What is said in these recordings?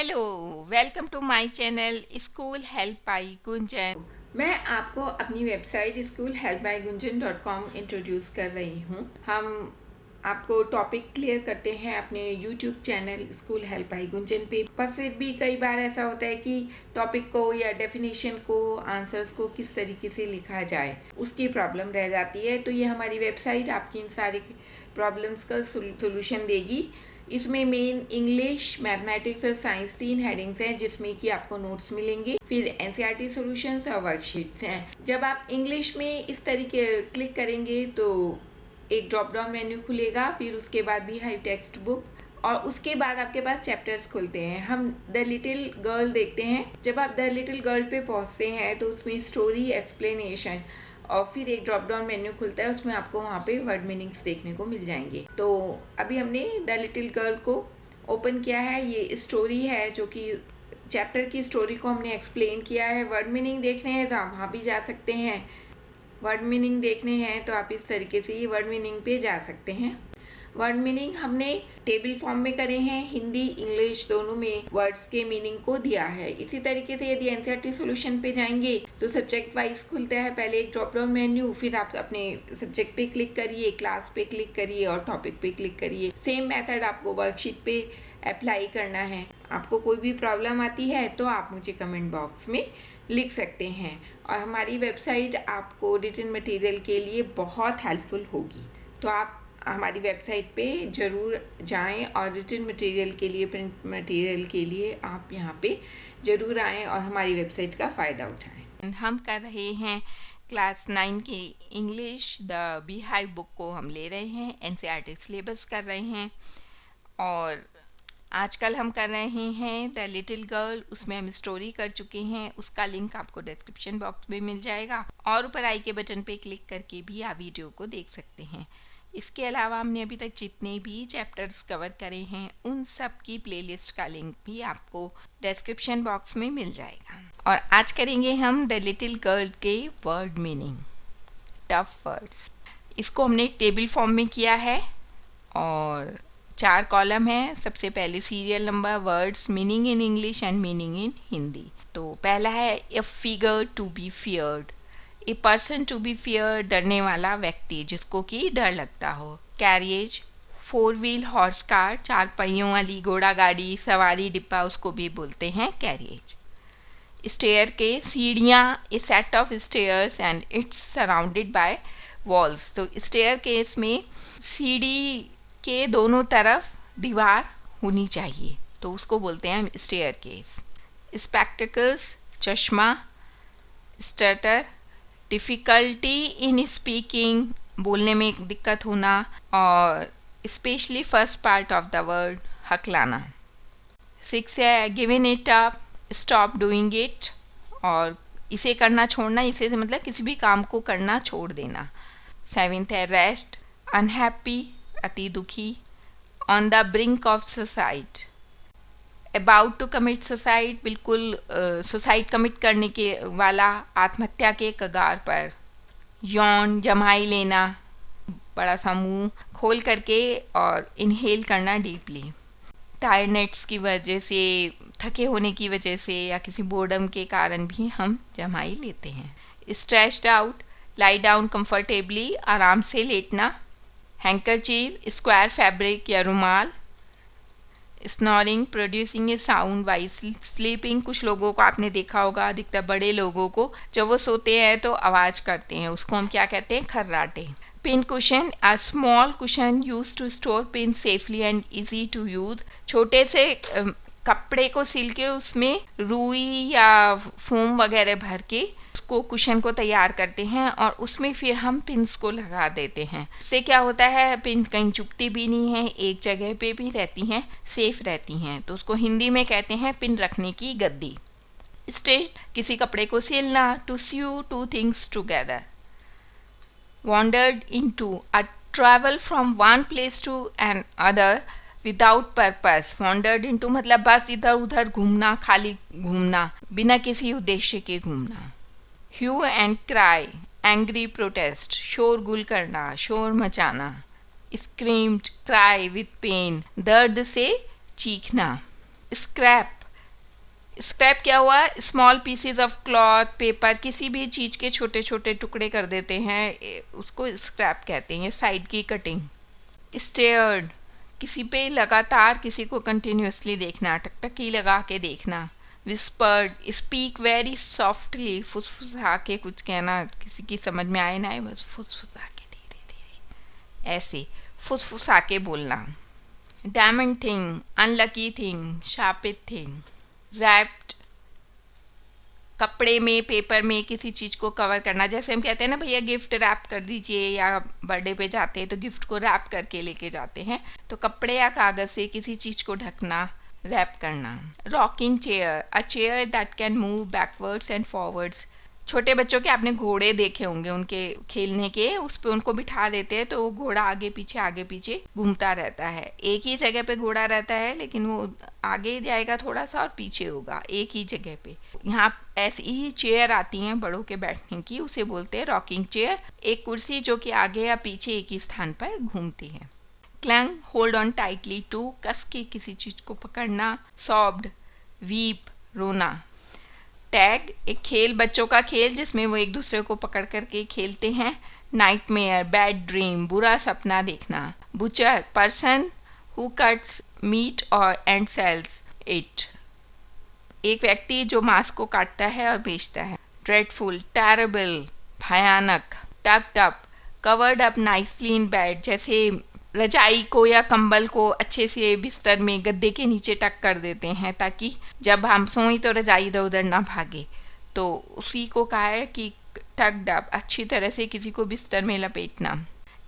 Hello, welcome to my channel school help by Gunjan. मैं आपको अपनी वेबसाइट schoolhelpbygunjan.com इंट्रोड्यूस कर रही हूँ। हम आपको टॉपिक क्लियर करते हैं अपने YouTube channel school help by Gunjan पे, पर फिर भी कई बार ऐसा होता है कि टॉपिक को या डेफिनेशन को, आंसर्स को किस तरीके से लिखा जाए, उसकी प्रॉब्लम रह जाती है। तो ये हमारी वेबसाइट आपकी इन सारी प्रॉब्लम्स का सोल्यूशन देगी। इसमें मेन इंग्लिश, मैथमेटिक्स और साइंस 3 हेडिंग्स हैं जिसमें कि आपको नोट्स मिलेंगे। फिर एनसीईआरटी सॉल्यूशंस और वर्कशीट्स हैं। जब आप इंग्लिश में इस तरीके क्लिक करेंगे तो एक ड्रॉप डाउन मेन्यू खुलेगा, फिर उसके बाद भी हाई टेक्स्ट बुक, और उसके बाद आपके पास चैप्टर्स खुलते हैं। हम द लिटिल गर्ल देखते हैं। जब आप द लिटिल गर्ल पे पहुंचते हैं तो उसमें स्टोरी, एक्सप्लेनेशन और फिर एक ड्रॉप डाउन मेन्यू खुलता है, उसमें आपको वहाँ पे वर्ड मीनिंग्स देखने को मिल जाएंगे। तो अभी हमने द लिटिल गर्ल को ओपन किया है। ये स्टोरी है जो कि चैप्टर की स्टोरी को हमने एक्सप्लेन किया है। वर्ड मीनिंग देखने हैं तो आप वहाँ भी जा सकते हैं। वर्ड मीनिंग देखने हैं तो आप इस तरीके से ये वर्ड मीनिंग पे जा सकते हैं। वर्ड मीनिंग हमने टेबल फॉर्म में करे हैं, हिंदी इंग्लिश दोनों में वर्ड्स के मीनिंग को दिया है। इसी तरीके से यदि एनसीईआरटी सॉल्यूशन पे जाएंगे तो सब्जेक्ट वाइज खुलता है। पहले एक ड्रॉप डाउन मेन्यू, फिर आप अपने सब्जेक्ट पे क्लिक करिए, क्लास पे क्लिक करिए और टॉपिक पे क्लिक करिए। सेम मेथड आपको वर्कशीट पे अप्लाई करना है। आपको कोई भी प्रॉब्लम आती है तो आप मुझे कमेंट बॉक्स में लिख सकते हैं, और हमारी वेबसाइट आपको रिटन मटेरियल के लिए बहुत हेल्पफुल होगी। तो आप हमारी वेबसाइट पे ज़रूर जाएं और रिटन मटेरियल के लिए, प्रिंट मटेरियल के लिए आप यहाँ पे ज़रूर आएं और हमारी वेबसाइट का फ़ायदा उठाएं। हम कर रहे हैं क्लास 9 की इंग्लिश। द बीहाइव बुक को हम ले रहे हैं, एनसीईआरटी सिलेबस कर रहे हैं, और आजकल हम कर रहे हैं द लिटिल गर्ल। उसमें हम स्टोरी कर चुके हैं, उसका लिंक आपको डिस्क्रिप्शन बॉक्स में मिल जाएगा, और ऊपर आई के बटन पे क्लिक करके भी आप वीडियो को देख सकते हैं। इसके अलावा हमने अभी तक जितने भी चैप्टर्स कवर करे हैं उन सब की प्लेलिस्ट का लिंक भी आपको डिस्क्रिप्शन बॉक्स में मिल जाएगा। और आज करेंगे हम द लिटिल गर्ल के वर्ड मीनिंग, टफ वर्ड्स। इसको हमने टेबल फॉर्म में किया है और 4 कॉलम है। सबसे पहले serial number, words, meaning in English and meaning in Hindi. तो पहला है a figure to be feared, a person to be fear, डरने वाला व्यक्ति जिसको कि डर लगता हो। कैरियज, 4 व्हील हॉर्स कार, 4 पहियों वाली घोड़ा गाड़ी, सवारी डिब्बा, उसको भी बोलते हैं कैरियज। स्टेयर के, सीढ़ियाँ, a set of stairs and it's surrounded by walls. तो स्टेयर केस में सीढ़ी के दोनों तरफ दीवार होनी चाहिए, तो उसको बोलते हैं हम स्टेयर केस। स्पेक्टिकल्स, चश्मा। स्टटर, डिफ़िकल्टी इन स्पीकिंग, बोलने में दिक्कत होना, और specially first part of the word, हकलाना। 6 है given it up, stop doing it, और इसे करना छोड़ना, इसे से मतलब किसी भी काम को करना छोड़ देना। 7 है रेस्ट, अनहैप्पी, अति दुखी। On the brink of suicide, about to commit suicide, बिल्कुल सुसाइड कमिट करने के वाला, आत्महत्या के कगार पर। यौन, जमाई लेना, बड़ा सा मुंह खोल करके और इनहेल करना डीपली। टायर्डनेस की वजह से, थके होने की वजह से या किसी बोर्डम के कारण भी हम जमाई लेते हैं। Stretched out, lie down comfortably, आराम से लेटना। हैंकरचीफ, स्क्वायर फैब्रिक या रुमाल। स्नोरिंग, प्रोड्यूसिंग ए साउंड वाइज स्लीपिंग, कुछ लोगों को आपने देखा होगा, अधिकतर बड़े लोगों को जब वो सोते हैं तो आवाज़ करते हैं, उसको हम क्या कहते हैं, खर्राटे। Pin cushion, a small cushion use to store pin safely and easy to use, छोटे से कपड़े को सिल के उसमें रुई या फोम वगैरह भर के उसको कुशन को तैयार करते हैं और उसमें फिर हम पिन्स को लगा देते हैं। इससे क्या होता है, पिन कहीं चुभती भी नहीं है, एक जगह पे भी रहती हैं, सेफ रहती हैं, तो उसको हिंदी में कहते हैं पिन रखने की गद्दी। स्टिच, किसी कपड़े को सिलना, to sew 2 things together. wandered into, a travel from one place to another without purpose। wandered into मतलब बस इधर उधर घूमना, खाली घूमना, बिना किसी उद्देश्य के घूमना। hue and cry, angry protest, शोरगुल करना, शोर मचाना। screamed, cry with pain, दर्द से चीखना। scrap, स्क्रैप क्या हुआ, small PCs of cloth, paper, किसी भी चीज़ के छोटे छोटे टुकड़े कर देते हैं, उसको स्क्रैप कहते हैं। साइड की कटिंग। स्टेयर्ड, किसी पे लगातार किसी को कंटिन्यूसली देखना, टकटकी लगा के देखना। विस्पर्ड, स्पीक वेरी सॉफ्टली, फुसफुसा के कुछ कहना, किसी की समझ में आए ना आए बस फुसफुसा के धीरे धीरे ऐसे फुसफुसा के बोलना। डायमंड थिंग, अनलकी थिंग, शापित थिंग। रैप्ड, कपड़े में, पेपर में किसी चीज़ को कवर करना, जैसे हम कहते हैं ना भैया गिफ्ट रैप कर दीजिए, या बर्थडे पे जाते हैं तो गिफ्ट को रैप करके लेके जाते हैं, तो कपड़े या कागज़ से किसी चीज़ को ढकना, रैप करना। Rocking chair, a chair that can move backwards and forwards. छोटे बच्चों के आपने घोड़े देखे होंगे, उनके खेलने के, उस पे उनको बिठा देते हैं तो वो घोड़ा आगे पीछे घूमता रहता है। एक ही जगह पे घोड़ा रहता है, लेकिन वो आगे जाएगा थोड़ा सा और पीछे होगा एक ही जगह पे। यहाँ ऐसी ही चेयर आती हैं बड़ों के बैठने की, उसे बोलते हैं रॉकिंग चेयर। एक कुर्सी जो कि आगे या पीछे एक ही स्थान पर घूमती है। Clung, hold on tightly to, कस के किसी चीज को पकड़ना। सॉब्ड, वीप, रोना। टैग, एक खेल, बच्चों का खेल जिसमें वो एक दूसरे को पकड़ करके खेलते हैं। नाइटमेयर, बैड ड्रीम, बुरा सपना देखना। Butcher, person who cuts meat और एंड सेल्स इट, एक व्यक्ति जो मांस को काटता है और बेचता है। ड्रेडफुल, टेरेबल, भयानक। Tucked up, covered up nicely in bed, जैसे रजाई को या कंबल को अच्छे से बिस्तर में गद्दे के नीचे टक कर देते हैं ताकि जब हम सोएं तो रजाई इधर उधर ना भागे, तो उसी को कहा है कि टक्ड अप, अच्छी तरह से किसी को बिस्तर में लपेटना।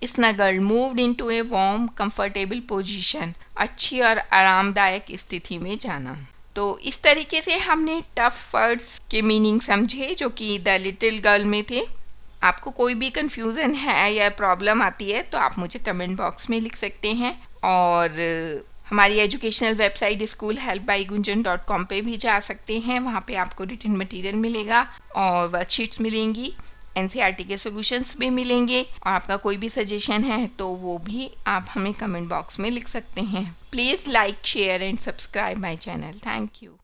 Snuggled, moved into a warm comfortable position, अच्छी और आरामदायक स्थिति में जाना। तो इस तरीके से हमने टफ वर्ड्स के मीनिंग समझे जो कि द लिटिल गर्ल में थे। आपको कोई भी कंफ्यूजन है या प्रॉब्लम आती है तो आप मुझे कमेंट बॉक्स में लिख सकते हैं, और हमारी एजुकेशनल वेबसाइट schoolhelpbygunjan.com पे भी जा सकते हैं। वहाँ पे आपको रिटन मटेरियल मिलेगा और वर्कशीट्स मिलेंगी, एनसीईआरटी के सॉल्यूशंस भी मिलेंगे, और आपका कोई भी सजेशन है तो वो भी आप हमें कमेंट बॉक्स में लिख सकते हैं। Please like, share and subscribe my channel. Thank you.